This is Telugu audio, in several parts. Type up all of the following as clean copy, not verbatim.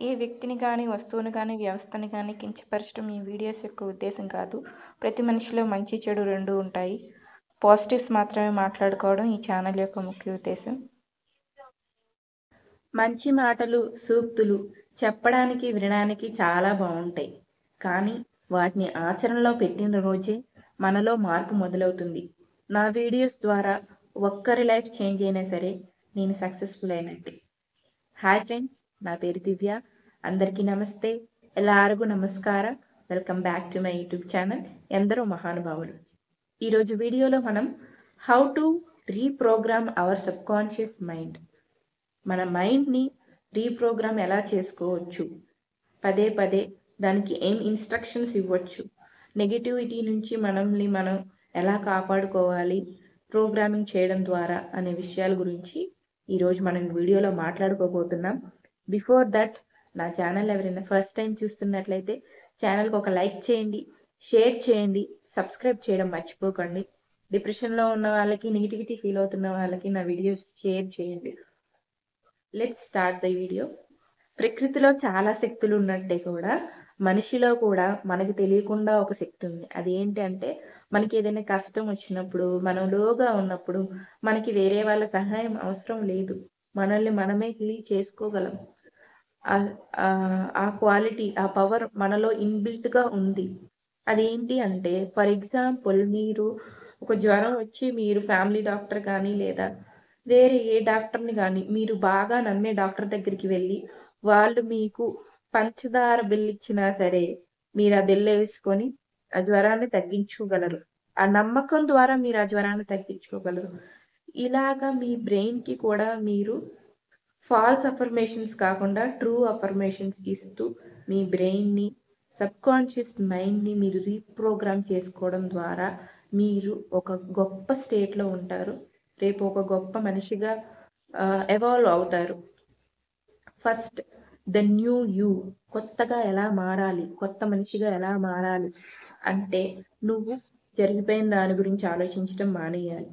ఏ వ్యక్తిని గానీ, వస్తువుని గానీ, వ్యవస్థని గానీ కించపరచడం ఈ వీడియోస్ యొక్క ఉద్దేశం కాదు. ప్రతి మనిషిలో మంచి, చెడు రెండూ ఉంటాయి. పాజిటివ్స్ మాత్రమే మాట్లాడుకోవడం ఈ ఛానల్ యొక్క ముఖ్య ఉద్దేశం. మంచి మాటలు, సూక్తులు చెప్పడానికి, వినడానికి చాలా బాగుంటాయి. కానీ వాటిని ఆచరణలో పెట్టిన రోజే మనలో మార్పు మొదలవుతుంది. నా వీడియోస్ ద్వారా ఒక్కరి లైఫ్ చేంజ్ అయినా సరే నేను సక్సెస్ఫుల్ అయినట్టే. హాయ్ ఫ్రెండ్స్, నా పేరు దివ్య. అందరికీ నమస్తే, ఎల్లరిಗೂ నమస్కార. Welcome back to my YouTube channel ఎందరో మహానుభావులు. ఈరోజు వీడియోలో మనం how to reprogram our subconscious mind, మన మైండ్ని రీప్రోగ్రామ్ ఎలా చేసుకోవచ్చు, పదే పదే దానికి ఏం ఇన్స్ట్రక్షన్స్ ఇవ్వచ్చు, నెగిటివిటీ నుంచి మనల్ని మనం ఎలా కాపాడుకోవాలి ప్రోగ్రామింగ్ చేయడం ద్వారా అనే విషయాల గురించి ఈరోజు మనం వీడియోలో మాట్లాడుకోబోతున్నాం. బిఫోర్ దట్, నా ఛానల్ ఎవరైనా ఫస్ట్ టైం చూస్తున్నట్లయితే ఛానల్కి ఒక లైక్ చేయండి, షేర్ చేయండి, సబ్స్క్రైబ్ చేయడం మర్చిపోకండి. డిప్రెషన్లో ఉన్న వాళ్ళకి, నెగిటివిటీ ఫీల్ అవుతున్న వాళ్ళకి నా వీడియోస్ షేర్ చేయండి. Let's start the video. ప్రకృతిలో చాలా శక్తులు ఉన్నట్టే కూడా మనిషిలో కూడా మనకి తెలియకుండా ఒక శక్తి ఉంది. అది ఏంటి అంటే, మనకి ఏదైనా కష్టం వచ్చినప్పుడు, మనం లోగా ఉన్నప్పుడు మనకి వేరే వాళ్ళ సహాయం అవసరం లేదు. మనల్ని మనమే హీల్ చేసుకోగలం. ఆ క్వాలిటీ, ఆ పవర్ మనలో ఇన్బిల్ట్గా ఉంది. అదేంటి అంటే, ఫర్ ఎగ్జాంపుల్, మీరు ఒక జ్వరం వచ్చి మీరు ఫ్యామిలీ డాక్టర్ కానీ లేదా వేరే ఏ డాక్టర్ని కానీ మీరు బాగా నమ్మే డాక్టర్ దగ్గరికి వెళ్ళి వాళ్ళు మీకు పంచదార బిల్లు ఇచ్చినా సరే మీరు ఆ బిల్లు వేసుకొని ఆ జ్వరాన్ని తగ్గించుకోగలరు. ఆ నమ్మకం ద్వారా మీరు ఆ జ్వరాన్ని తగ్గించుకోగలరు. ఇలాగా మీ బ్రెయిన్కి కూడా మీరు ఫాల్స్ అఫర్మేషన్స్ కాకుండా ట్రూ అఫర్మేషన్స్ ఇస్తూ మీ బ్రెయిన్ని, సబ్కాన్షియస్ మైండ్ని మీరు రీప్రోగ్రామ్ చేసుకోవడం ద్వారా మీరు ఒక గొప్ప స్టేట్లో ఉంటారు. రేపు ఒక గొప్ప మనిషిగా ఎవాల్వ్ అవుతారు. First, the new you. కొత్తగా ఎలా మారాలి, కొత్త మనిషిగా ఎలా మారాలి అంటే నువ్వు జరిగిపోయిన దాని గురించి ఆలోచించడం మానేయాలి.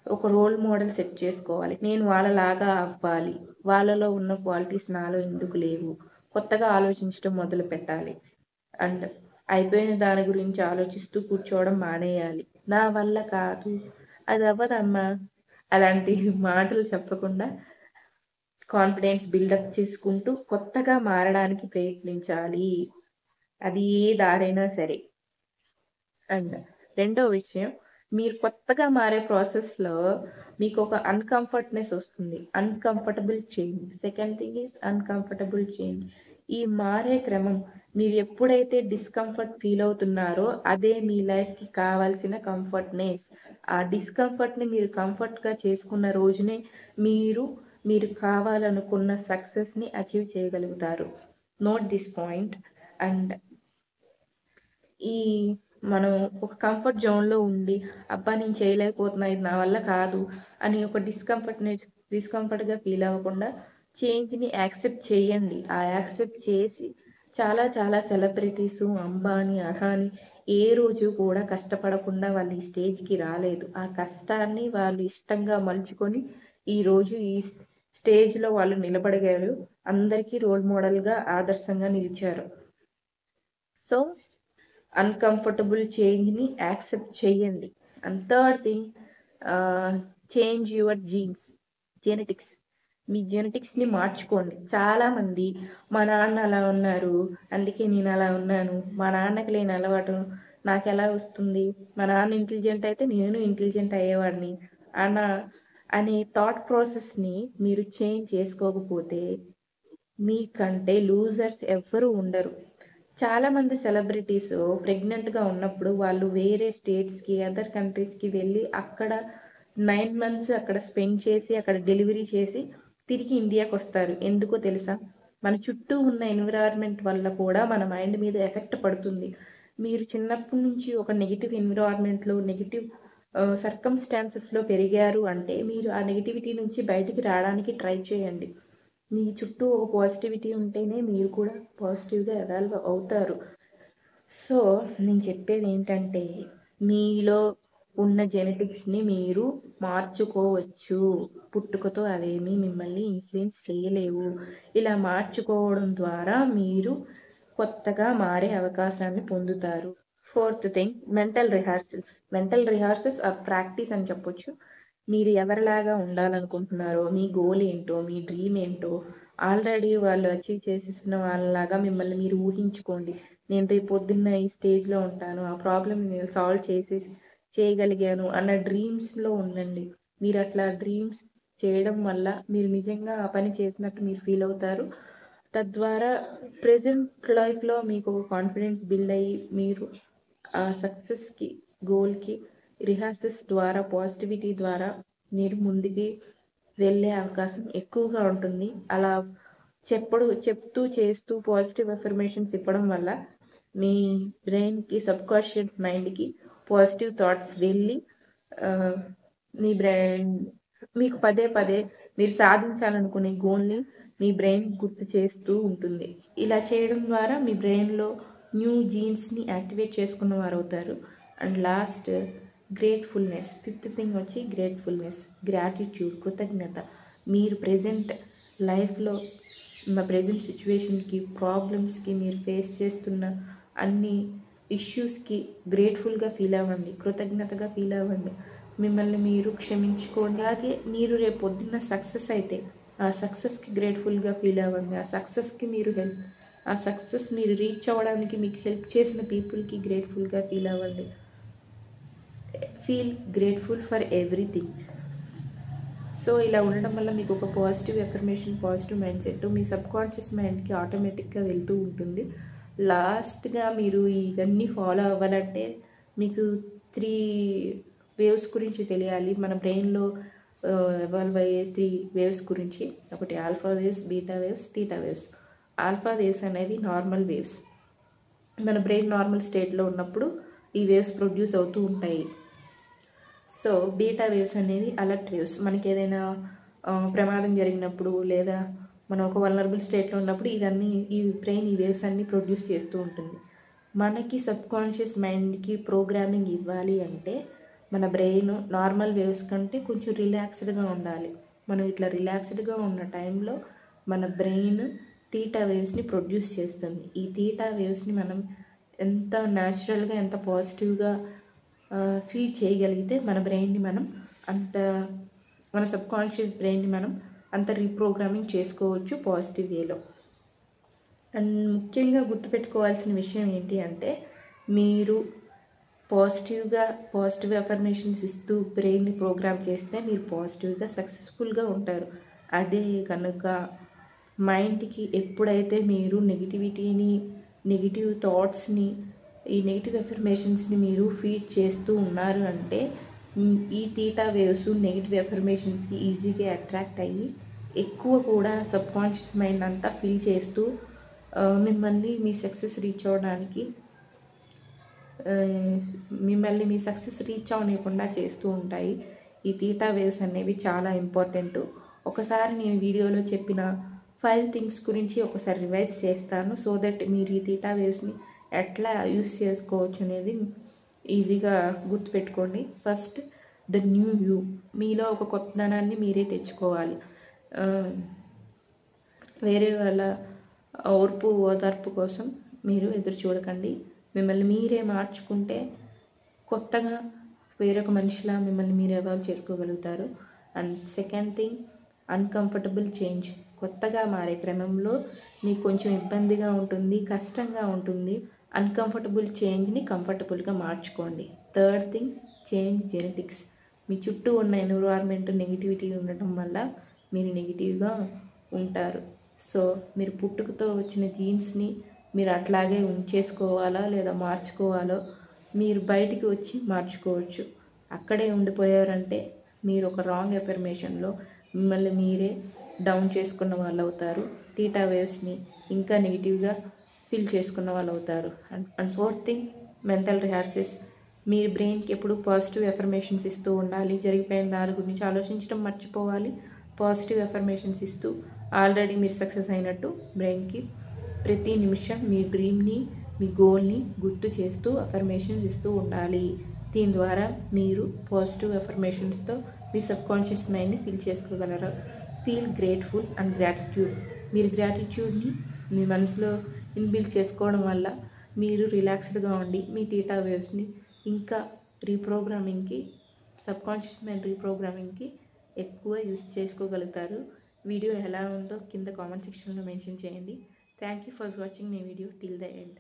ఒక రోల్ మోడల్ సెట్ చేసుకోవాలి. నేను వాళ్ళలాగా అవ్వాలి, వాళ్ళలో ఉన్న క్వాలిటీస్ నాలో ఎందుకు లేవు, కొత్తగా ఆలోచించడం మొదలు పెట్టాలి. అండ్ అయిపోయిన దాని గురించి ఆలోచిస్తూ కూర్చోవడం మానేయాలి. నా వల్ల కాదు, అది అవ్వదమ్మా, అలాంటి మాటలు చెప్పకుండా కాన్ఫిడెన్స్ బిల్డప్ చేసుకుంటూ కొత్తగా మారడానికి ప్రయత్నించాలి. అది ఏ దారైనా సరే. అండ్ రెండో విషయం, మీరు కొత్తగా మారే ప్రాసెస్లో మీకు ఒక అన్కంఫర్ట్నెస్ వస్తుంది. Uncomfortable change. Second thing is uncomfortable change. ఈ మారే క్రమం, మీరు ఎప్పుడైతే డిస్కంఫర్ట్ ఫీల్ అవుతున్నారో అదే మీ లైఫ్కి కావాల్సిన కంఫర్ట్నెస్. ఆ డిస్కంఫర్ట్ని మీరు కంఫర్ట్గా చేసుకున్న రోజునే మీరు కావాలనుకున్న సక్సెస్ని అచీవ్ చేయగలుగుతారు. Note this point. అండ్ మనం ఒక కంఫర్ట్ జోన్లో ఉండి, అబ్బా నేను చేయలేకపోతున్నా, ఇది నా వల్ల కాదు అని ఒక డిస్కంఫర్ట్గా ఫీల్ అవ్వకుండా చేంజ్ని యాక్సెప్ట్ చేయండి. ఆ యాక్సెప్ట్ చేసి చాలా సెలబ్రిటీస్, అంబానీ, అదానీ ఏ రోజు కూడా కష్టపడకుండా వాళ్ళు ఈ స్టేజ్కి రాలేదు. ఆ కష్టాన్ని వాళ్ళు ఇష్టంగా మలుచుకొని ఈరోజు ఈ స్టేజ్లో వాళ్ళు నిలబడగారు. అందరికీ రోల్ మోడల్గా, ఆదర్శంగా నిలిచారు. సో అన్కంఫర్టబుల్ చేంజ్ని యాక్సెప్ట్ చేయండి. And third thing, change your genetics. మీ జెనెటిక్స్ని మార్చుకోండి. చాలామంది మా నాన్న అలా ఉన్నారు అందుకే నేను అలా ఉన్నాను, మా నాన్నకి లేని అలవాటు నాకు ఎలా వస్తుంది, మా నాన్న ఇంటెలిజెంట్ అయితే నేను ఇంటెలిజెంట్ అయ్యేవాడిని అనే థాట్ ప్రాసెస్ని మీరు చేంజ్ చేసుకోకపోతే మీకంటే లూజర్స్ ఎవ్వరూ ఉండరు. చాలామంది సెలబ్రిటీస్ ప్రెగ్నెంట్గా ఉన్నప్పుడు వాళ్ళు వేరే స్టేట్స్కి, అదర్ కంట్రీస్కి వెళ్ళి అక్కడ 9 months అక్కడ స్పెండ్ చేసి అక్కడ డెలివరీ చేసి తిరిగి ఇండియాకి వస్తారు. ఎందుకో తెలుసా? మన చుట్టూ ఉన్న ఎన్విరాన్మెంట్ వల్ల కూడా మన మైండ్ మీద ఎఫెక్ట్ పడుతుంది. మీరు చిన్నప్పటి నుంచి ఒక నెగిటివ్ ఎన్విరాన్మెంట్లో, నెగిటివ్ సర్కమ్స్టాన్సెస్లో పెరిగారు అంటే మీరు ఆ నెగిటివిటీ నుంచి బయటికి రావడానికి ట్రై చేయండి. మీ చుట్టూ ఒక పాజిటివిటీ ఉంటేనే మీరు కూడా పాజిటివ్గా ఎవాల్వ్ అవుతారు. సో నేను చెప్పేది ఏంటంటే, మీలో ఉన్న జెనెటిక్స్ని మీరు మార్చుకోవచ్చు. పుట్టుకతో అవేమీ మిమ్మల్ని ఇన్ఫ్లుయెన్స్ చేయలేవు. ఇలా మార్చుకోవడం ద్వారా మీరు కొత్తగా మారే అవకాశాన్ని పొందుతారు. Fourth thing, mental rehearsals. Mental rehearsals are practice అని చెప్పొచ్చు. మీరు ఎవరిలాగా ఉండాలనుకుంటున్నారో, మీ గోల్ ఏంటో, మీ డ్రీమ్ ఏంటో ఆల్రెడీ వాళ్ళు అచీవ్ చేసేసిన వాళ్ళలాగా మిమ్మల్ని మీరు ఊహించుకోండి. నేను రేపు పొద్దున్న ఈ స్టేజ్లో ఉంటాను, ఆ ప్రాబ్లమ్ని నేను సాల్వ్ చేయగలిగాను అన్న డ్రీమ్స్లో ఉండండి. మీరు అట్లా డ్రీమ్స్ చేయడం వల్ల మీరు నిజంగా ఆ పని చేసినట్టు మీరు ఫీల్ అవుతారు. తద్వారా ప్రెజెంట్ లైఫ్లో మీకు ఒక కాన్ఫిడెన్స్ బిల్డ్ అయ్యి మీరు ఆ సక్సెస్కి, గోల్కి రిహార్సల్స్ ద్వారా, పాజిటివిటీ ద్వారా మీరు ముందుకి వెళ్ళే అవకాశం ఎక్కువగా ఉంటుంది. అలా చెప్తూ చేస్తూ పాజిటివ్ అఫర్మేషన్స్ ఇవ్వడం వల్ల మీ బ్రెయిన్కి, సబ్కాన్షియస్ మైండ్కి పాజిటివ్ థాట్స్ వెళ్ళి మీ బ్రెయిన్ మీకు పదే పదే మీరు సాధించాలనుకునే గోల్ని మీ బ్రెయిన్ గుర్తు చేస్తూ ఉంటుంది. ఇలా చేయడం ద్వారా మీ బ్రెయిన్లో న్యూ జీన్స్ని యాక్టివేట్ చేసుకున్న వారు అవుతారు. And last, gratefulness. Fifth thing వచ్చి గ్రేట్ఫుల్నెస్, గ్రాటిట్యూడ్, కృతజ్ఞత. మీరు ప్రెజెంట్ లైఫ్లో ఉన్న ప్రెజెంట్ సిచ్యువేషన్కి, ప్రాబ్లమ్స్కి, మీరు ఫేస్ చేస్తున్న అన్ని ఇష్యూస్కి గ్రేట్ఫుల్గా ఫీల్ అవ్వండి, కృతజ్ఞతగా ఫీల్ అవ్వండి. మిమ్మల్ని మీరు క్షమించుకోండి. అలాగే మీరు రేపు పొద్దున్న సక్సెస్ అయితే ఆ సక్సెస్కి గ్రేట్ఫుల్గా ఫీల్ అవ్వండి. ఆ సక్సెస్ మీరు రీచ్ అవ్వడానికి మీకు హెల్ప్ చేసిన పీపుల్కి గ్రేట్ఫుల్గా ఫీల్ అవ్వండి. Feel grateful for everything. So ఇలా ఉండడం వల్ల మీకు ఒక positive affirmation, positive mindset మీ సబ్కాన్షియస్ మైండ్కి ఆటోమేటిక్గా వెళ్తూ ఉంటుంది. లాస్ట్గా మీరు ఇవన్నీ ఫాలో అవ్వాలంటే మీకు 3 వేవ్స్ గురించి తెలియాలి. మన బ్రెయిన్లో ఎవాల్వ్ అయ్యే 3 వేవ్స్ గురించి. ఒకటి alpha waves, beta waves, theta waves. Alpha waves అనేవి నార్మల్ వేవ్స్. మన బ్రెయిన్ నార్మల్ స్టేట్లో ఉన్నప్పుడు ఈ వేవ్స్ ప్రొడ్యూస్ అవుతూ ఉంటాయి. సో బీటా వేవ్స్ అనేవి అలర్ట్ వేవ్స్. మనకి ఏదైనా ప్రమాదం జరిగినప్పుడు లేదా మనం ఒక వల్నరబుల్ స్టేట్లో ఉన్నప్పుడు ఈ బ్రెయిన్ ఈ వేవ్స్ అన్నీ ప్రొడ్యూస్ చేస్తూ ఉంటుంది. మనకి సబ్కాన్షియస్ మైండ్కి ప్రోగ్రామింగ్ ఇవ్వాలి అంటే మన బ్రెయిన్ నార్మల్ వేవ్స్ కంటే కొంచెం రిలాక్స్డ్గా ఉండాలి. మనం ఇట్లా రిలాక్స్డ్గా ఉన్న టైంలో మన బ్రెయిన్ తీటా వేవ్స్ని ప్రొడ్యూస్ చేస్తుంది. ఈ తీటా వేవ్స్ని మనం ఎంత న్యాచురల్గా, ఎంత పాజిటివ్గా ఫీడ్ చేయగలిగితే మన బ్రెయిన్ని మనం మన సబ్కాన్షియస్ బ్రెయిన్ని మనం అంత రీప్రోగ్రామింగ్ చేసుకోవచ్చు పాజిటివ్ వేలో. అండ్ ముఖ్యంగా గుర్తుపెట్టుకోవాల్సిన విషయం ఏంటి అంటే, మీరు పాజిటివ్ అఫర్మేషన్స్ ఇస్తూ బ్రెయిన్ని ప్రోగ్రామ్ చేస్తే మీరు పాజిటివ్గా, సక్సెస్ఫుల్గా ఉంటారు. అదే కనుక మైండ్కి ఎప్పుడైతే మీరు నెగిటివ్ థాట్స్ని, ఈ నెగిటివ్ అఫర్మేషన్స్ని మీరు ఫీడ్ చేస్తూ ఉన్నారు అంటే ఈ తీటా వేవ్స్ నెగిటివ్ అఫర్మేషన్స్కి ఈజీగా అట్రాక్ట్ అయ్యి ఎక్కువ కూడా సబ్కాన్షియస్ మైండ్ అంతా ఫీల్ చేస్తూ మిమ్మల్ని మీ సక్సెస్ రీచ్ అవ్వనివ్వకుండా చేస్తూ ఉంటాయి. ఈ తీటా వేవ్స్ అనేవి చాలా ఇంపార్టెంట్. ఒకసారి నేను వీడియోలో చెప్పిన 5 థింగ్స్ గురించి ఒకసారి రివైజ్ చేస్తాను. సో దట్ మీరు ఈ తీటా వేవ్స్ని ఎట్లా యూస్ చేసుకోవచ్చు అనేది ఈజీగా గుర్తుపెట్టుకోండి. First, the new you. మీలో ఒక కొత్తదనాన్ని మీరే తెచ్చుకోవాలి. వేరే వాళ్ళ ఓదార్పు కోసం మీరు ఎదురు చూడకండి. మిమ్మల్ని మీరే మార్చుకుంటే కొత్తగా వేరొక మనిషిలా మిమ్మల్ని మీరు ఎవాల్వ్ చేసుకోగలుగుతారు. And second thing, uncomfortable change. కొత్తగా మారే క్రమంలో మీకు కొంచెం ఇబ్బందిగా ఉంటుంది, కష్టంగా ఉంటుంది. అన్కంఫర్టబుల్ చేంజ్ని కంఫర్టబుల్గా మార్చుకోండి. Third thing, change genetics. మీ చుట్టూ ఉన్న ఎన్విరాన్మెంట్ నెగిటివిటీ ఉండటం వల్ల మీరు నెగిటివ్గా ఉంటారు. సో మీరు పుట్టుకతో వచ్చిన జీన్స్ని మీరు అట్లాగే ఉంచేసుకోవాలా లేదా మార్చుకోవాలో మీరు బయటికి వచ్చి మార్చుకోవచ్చు. అక్కడే ఉండిపోయారంటే మీరు ఒక రాంగ్ అఫర్మేషన్లో మిమ్మల్ని మీరే డౌన్ చేసుకున్న వాళ్ళు అవుతారు. తీటా వేవ్స్ని ఇంకా నెగిటివ్గా ఫీల్ చేసుకున్న వాళ్ళు అవుతారు. And fourth thing, mental rehearsals. మీరు బ్రెయిన్కి ఎప్పుడు పాజిటివ్ అఫర్మేషన్స్ ఇస్తూ ఉండాలి. జరిగిపోయిన దాని గురించి ఆలోచించడం మర్చిపోవాలి. పాజిటివ్ అఫర్మేషన్స్ ఇస్తూ ఆల్రెడీ మీరు సక్సెస్ అయినట్టు బ్రెయిన్కి ప్రతి నిమిషం మీ డ్రీమ్ని, మీ గోల్ని గుర్తు చేస్తూ అఫర్మేషన్స్ ఇస్తూ ఉండాలి. దీని ద్వారా మీరు పాజిటివ్ ఎఫర్మేషన్స్తో మీ సబ్కాన్షియస్ మైండ్ని ఫీల్ చేసుకోగలరు. Feel grateful and gratitude. మీరు గ్రాటిట్యూడ్ని మీ మనసులో ఇన్బిల్డ్ చేసుకోవడం వల్ల మీరు రిలాక్స్డ్గా ఉండి మీ థీటా వేవ్స్ని ఇంకా రీప్రోగ్రామింగ్కి, సబ్కాన్షియస్ మైండ్ రీప్రోగ్రామింగ్కి ఎక్కువ యూస్ చేసుకోగలుగుతారు. వీడియో ఎలా ఉందో కింద కామెంట్ సెక్షన్లో మెన్షన్ చేయండి. Thank you for watching my video till the end.